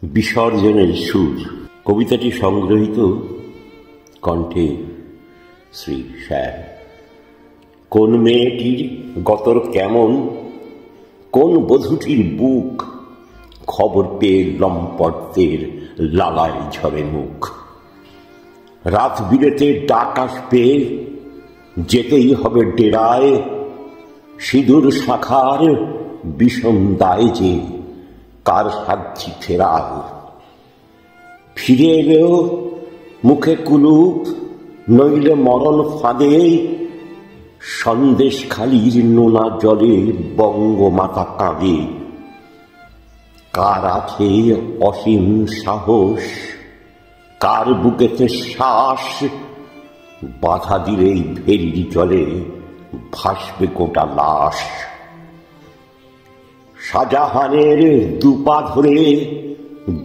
বিসর্জনের সুর কবিতাটি সংগ্রহীত কণ্ঠে শ্রী শ্যাম। কোন মেয়েটির গতর কেমন, কোন বধূটির বুক, খবর পেয়ে লম্পটদের লালায় ঝরে মুখ। রাত বিরেতে ডাক আসবে, যেতেই হবে ডেরায়, সিঁদুর শাখার বিষম দায় যে কার সাধ্যি ফেরায়। ফিরে এলেও মুখে কুলুপ, নইলে মরণ ফাঁদে, সন্দেশখালির নোনা জলে বঙ্গমাতা কাঁদে। কার আছে অসীম সাহস, কার বুকেতে শ্বাস, বাধা দিলেই ভেরির জলে ভাসবে গোটা লাশ। শাহজাহানের দুপা ধরে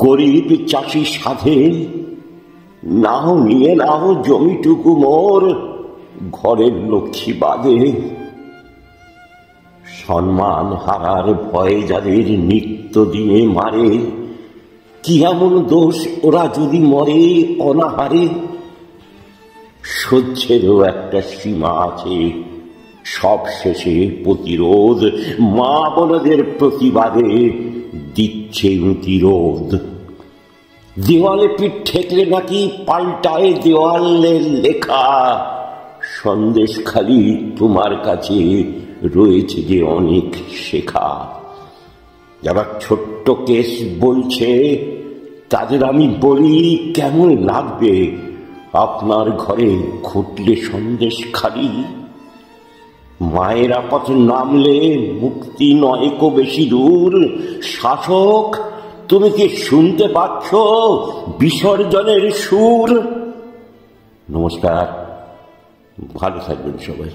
গরিব চাষি সাধে, নাও নিয়ে নাও জমিটুকু মোর, ঘরের লক্ষ্মী বাদে। সম্মান হারার ভয়ে যাদের নিত্য দিনে মারে, কি এমন দোষ ওরা যদি মরে অনাহারে। সহ্যেরও একটা সীমা আছে, সব শেষে প্রতিরোধ মা বোনদের প্রতিবাদে দিচ্ছে প্রতিরোধ। দেওয়ালে পিঠ ঠেকলে নাকি পাল্টায় দেওয়ালের লেখা, সন্দেশখালি তোমার কাছে রয়েছে যে অনেক শেখা। যারা ছোট্ট কেস বলছে তাদের আমি বলি, কেমন লাগবে আপনার ঘরে ঘুটলে সন্দেশখালি। মায়েরা পথে নামলে মুক্তি নয় কো বেশি দূর। শাসক, তুমি কি শুনতে পাচ্ছ বিসর্জনের সুর? নমস্কার, ভালো থাকবেন সবাই।